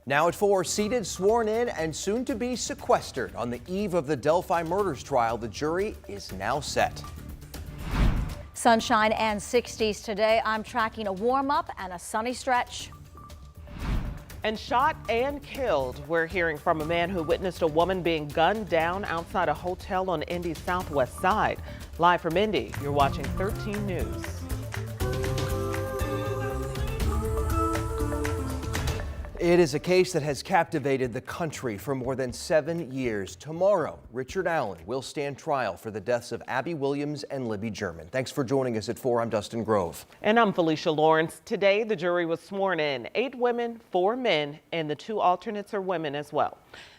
Now at 4, seated, sworn in, and soon to be sequestered. On the eve of the Delphi murders trial, the jury is now set. Sunshine and 60s today. I'm tracking a warm-up and a sunny stretch. And shot and killed. We're hearing from a man who witnessed a woman being gunned down outside a hotel on Indy's southwest side. Live from Indy, you're watching 13 News. It is a case that has captivated the country for more than 7 years. Tomorrow, Richard Allen will stand trial for the deaths of Abby Williams and Libby German. Thanks for joining us at 4. I'm Dustin Grove. And I'm Felicia Lawrence. Today, the jury was sworn in. 8 women, 4 men, and the 2 alternates are women as well.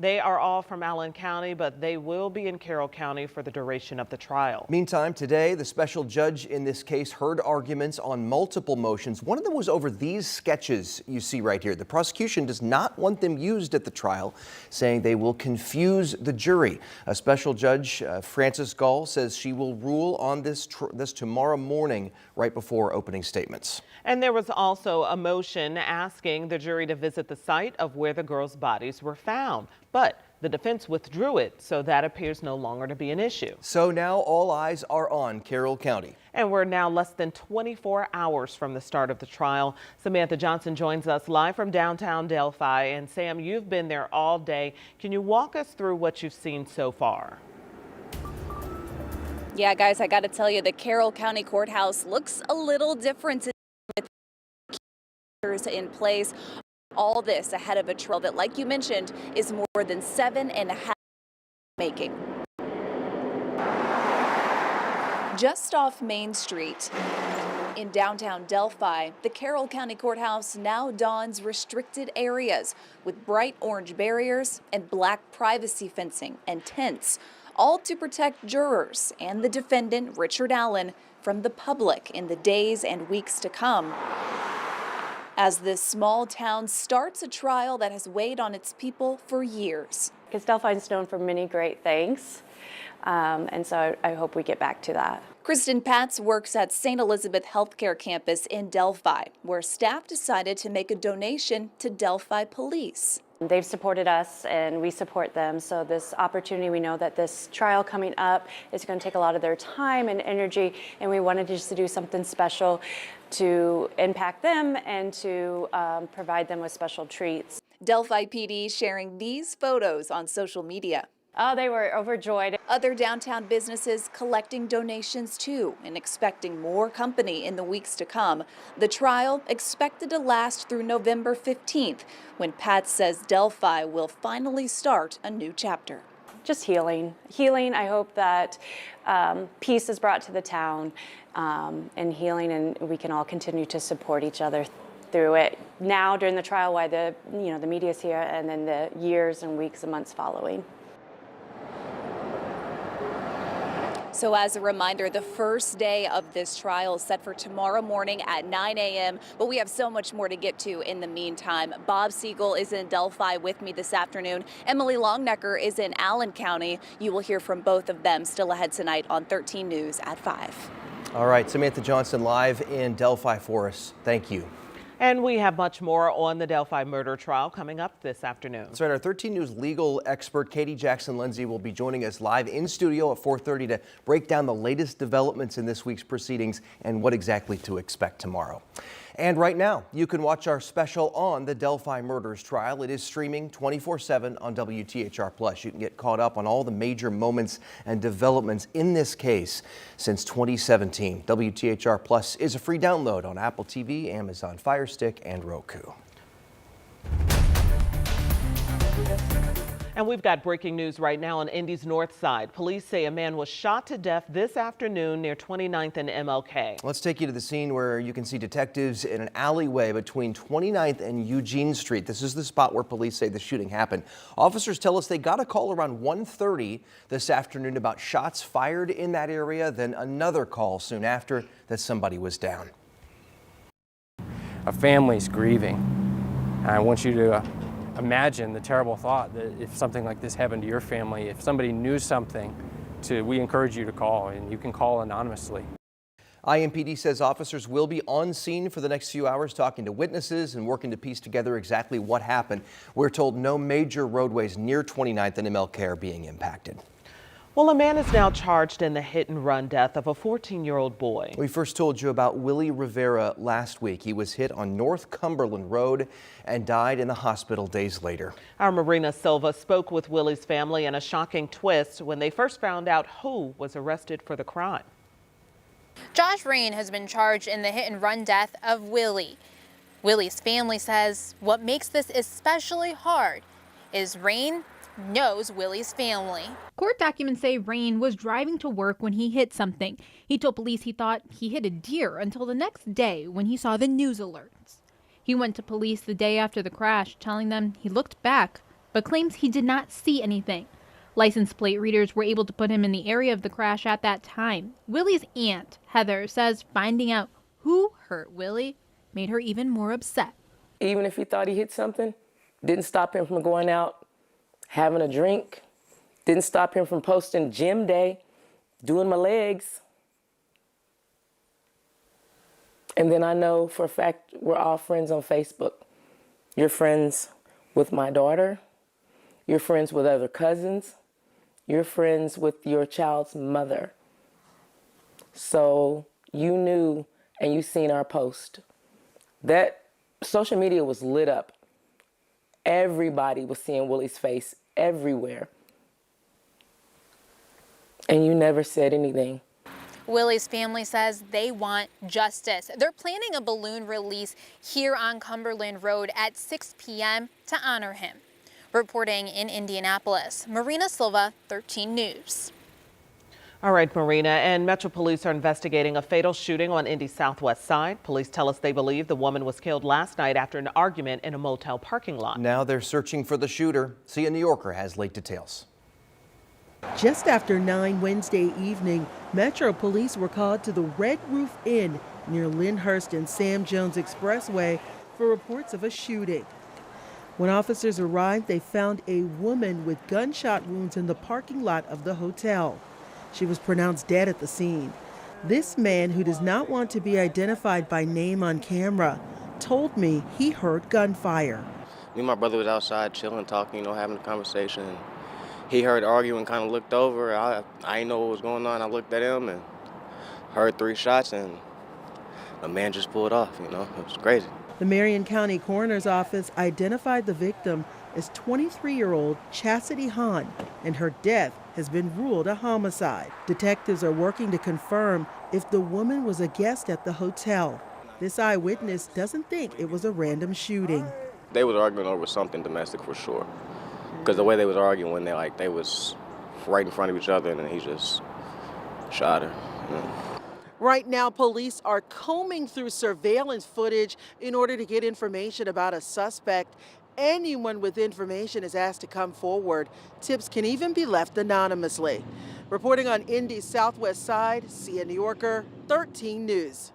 They are all from Allen County, but they will be in Carroll County for the duration of the trial. Meantime, today, the special judge in this case heard arguments on multiple motions. One of them was over these sketches you see right here. The prosecution does not want them used at the trial, saying they will confuse the jury. A special judge, Frances Gall, says she will rule on this tomorrow morning, right before opening statements. And there was also a motion asking the jury to visit the site of where the girls' bodies were found. But the defense withdrew it, so that appears no longer to be an issue. So now all eyes are on Carroll County. And we're now less than 24 hours from the start of the trial. Samantha Johnson joins us live from downtown Delphi. And Sam, you've been there all day. Can you walk us through what you've seen so far? Yeah, guys, I got to tell you, the Carroll County Courthouse looks a little different with in place. All this ahead of a trial that, like you mentioned, is more than 7.5 making. Just off Main Street in downtown Delphi, the Carroll County Courthouse now dons restricted areas with bright orange barriers and black privacy fencing and tents, all to protect jurors and the defendant, Richard Allen, from the public in the days and weeks to come. As this small town starts a trial that has weighed on its people for years. Because Delphi is known for many great things, and so I hope we get back to that. Kristen Patz works at St. Elizabeth Healthcare Campus in Delphi, where staff decided to make a donation to Delphi Police. They've supported us and we support them, so this opportunity, we know that this trial coming up is going to take a lot of their time and energy, and we wanted just to do something special to impact them and to provide them with special treats. Delphi PD sharing these photos on social media. Oh, they were overjoyed. Other downtown businesses collecting donations too and expecting more company in the weeks to come. The trial expected to last through November 15th, when Pat says Delphi will finally start a new chapter. Just healing. Healing, I hope that peace is brought to the town and healing, and we can all continue to support each other through it now during the trial while the media is here, and then the years and weeks and months following. So as a reminder, the first day of this trial is set for tomorrow morning at 9 a.m. But we have so much more to get to in the meantime. Bob Siegel is in Delphi with me this afternoon. Emily Longnecker is in Allen County. You will hear from both of them still ahead tonight on 13 News at 5. All right, Samantha Johnson live in Delphi for us. Thank you. And we have much more on the Delphi murder trial coming up this afternoon. That's right. Our 13 News legal expert, Katie Jackson-Lindsay, will be joining us live in studio at 4:30 to break down the latest developments in this week's proceedings and what exactly to expect tomorrow. And right now, you can watch our special on the Delphi murders trial. It is streaming 24/7 on WTHR+. You can get caught up on all the major moments and developments in this case since 2017. WTHR+ is a free download on Apple TV, Amazon Fire Stick, and Roku. And we've got breaking news right now on Indy's north side. Police say a man was shot to death this afternoon near 29th and MLK. Let's take you to the scene where you can see detectives in an alleyway between 29th and Eugene Street. This is the spot where police say the shooting happened. Officers tell us they got a call around 1:30 this afternoon about shots fired in that area, then another call soon after that somebody was down. A family's grieving. I want you to imagine the terrible thought that if something like this happened to your family, if somebody knew something, we encourage you to call, and you can call anonymously. IMPD says officers will be on scene for the next few hours talking to witnesses and working to piece together exactly what happened. We're told no major roadways near 29th and MLK are being impacted. Well, a man is now charged in the hit-and-run death of a 14-year-old boy. We first told you about Willie Rivera last week. He was hit on North Cumberland Road and died in the hospital days later. Our Marina Silva spoke with Willie's family in a shocking twist when they first found out who was arrested for the crime. Josh Rain has been charged in the hit-and-run death of Willie. Willie's family says what makes this especially hard is Rain knows Willie's family. Court documents say Rain was driving to work when he hit something. He told police he thought he hit a deer until the next day when he saw the news alerts. He went to police the day after the crash, telling them he looked back, but claims he did not see anything. License plate readers were able to put him in the area of the crash at that time. Willie's aunt, Heather, says finding out who hurt Willie made her even more upset. Even if he thought he hit something, didn't stop him from going out, having a drink, didn't stop him from posting gym day, doing my legs. And then I know for a fact we're all friends on Facebook. You're friends with my daughter, you're friends with other cousins, you're friends with your child's mother. So you knew and you seen our post. That social media was lit up. Everybody was seeing Willie's face everywhere. And you never said anything. Willie's family says they want justice. They're planning a balloon release here on Cumberland Road at 6 p.m. to honor him. Reporting in Indianapolis, Marina Silva, 13 News. All right, Marina, and Metro Police are investigating a fatal shooting on Indy's southwest side. Police tell us they believe the woman was killed last night after an argument in a motel parking lot. Now they're searching for the shooter. See, a New Yorker has late details. Just after 9 Wednesday evening, Metro Police were called to the Red Roof Inn near Lyndhurst and Sam Jones Expressway for reports of a shooting. When officers arrived, they found a woman with gunshot wounds in the parking lot of the hotel. She was pronounced dead at the scene. This man, who does not want to be identified by name on camera, told me he heard gunfire. Me and my brother was outside chilling, talking, having a conversation. He heard arguing, kind of looked over. I didn't know what was going on. I looked at him and heard 3 shots, and a man just pulled off, It was crazy. The Marion County Coroner's Office identified the victim as 23-year-old Chastity Hahn, and her death has been ruled a homicide. Detectives are working to confirm if the woman was a guest at the hotel. This eyewitness doesn't think it was a random shooting. They was arguing over something domestic for sure, because the way they was arguing, they was right in front of each other, and then he just shot her. Right now, police are combing through surveillance footage in order to get information about a suspect. Anyone with information is asked to come forward. Tips can even be left anonymously. Reporting on Indy's southwest side, See a New Yorker, 13 News.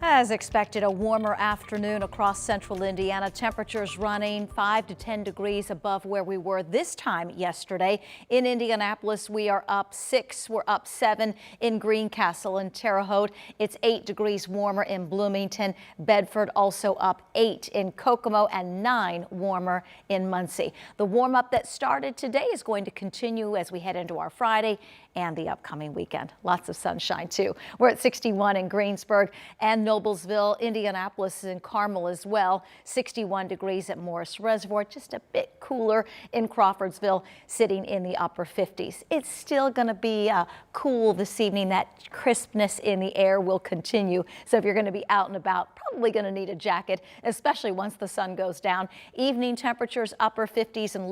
As expected, a warmer afternoon across central Indiana. Temperatures running 5 to 10 degrees above where we were this time yesterday. In Indianapolis, we are up 6. We're up 7 in Greencastle and Terre Haute. It's 8 degrees warmer in Bloomington. Bedford also up 8 in Kokomo and 9 warmer in Muncie. The warm up that started today is going to continue as we head into our Friday and the upcoming weekend. Lots of sunshine too. We're at 61 in Greensburg and Noblesville, Indianapolis and Carmel as well. 61 degrees at Morris Reservoir, just a bit cooler in Crawfordsville, sitting in the upper 50s. It's still going to be cool this evening. That crispness in the air will continue. So if you're going to be out and about, probably going to need a jacket, especially once the sun goes down. Evening temperatures upper 50s and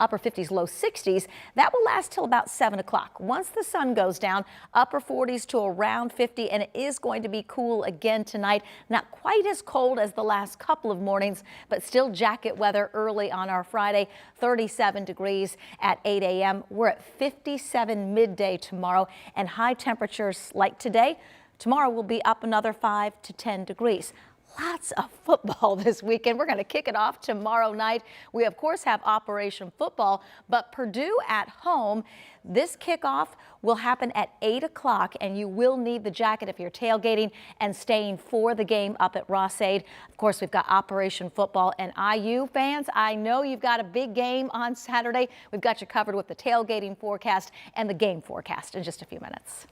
upper 50s, low 60s. That will last till about 7 o'clock. Once the sun goes down, upper 40s to around 50, and it is going to be cool again tonight. Not quite as cold as the last couple of mornings, but still jacket weather early on our Friday. 37 degrees at 8 a.m. We're at 57 midday tomorrow, and high temperatures like today. Tomorrow will be up another 5 to 10 degrees. Lots of football this weekend. We're going to kick it off tomorrow night. We, of course, have Operation Football, but Purdue at home. This kickoff will happen at 8 o'clock, and you will need the jacket if you're tailgating and staying for the game up at Ross-Ade. Of course, we've got Operation Football, and IU fans, I know you've got a big game on Saturday. We've got you covered with the tailgating forecast and the game forecast in just a few minutes.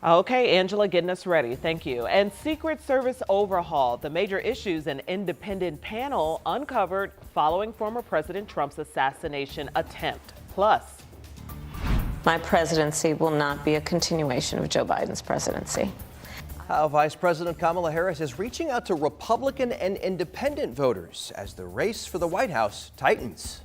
Okay, Angela, getting us ready. Thank you. And Secret Service overhaul, the major issues an independent panel uncovered following former President Trump's assassination attempt. Plus, my presidency will not be a continuation of Joe Biden's presidency. How Vice President Kamala Harris is reaching out to Republican and independent voters as the race for the White House tightens.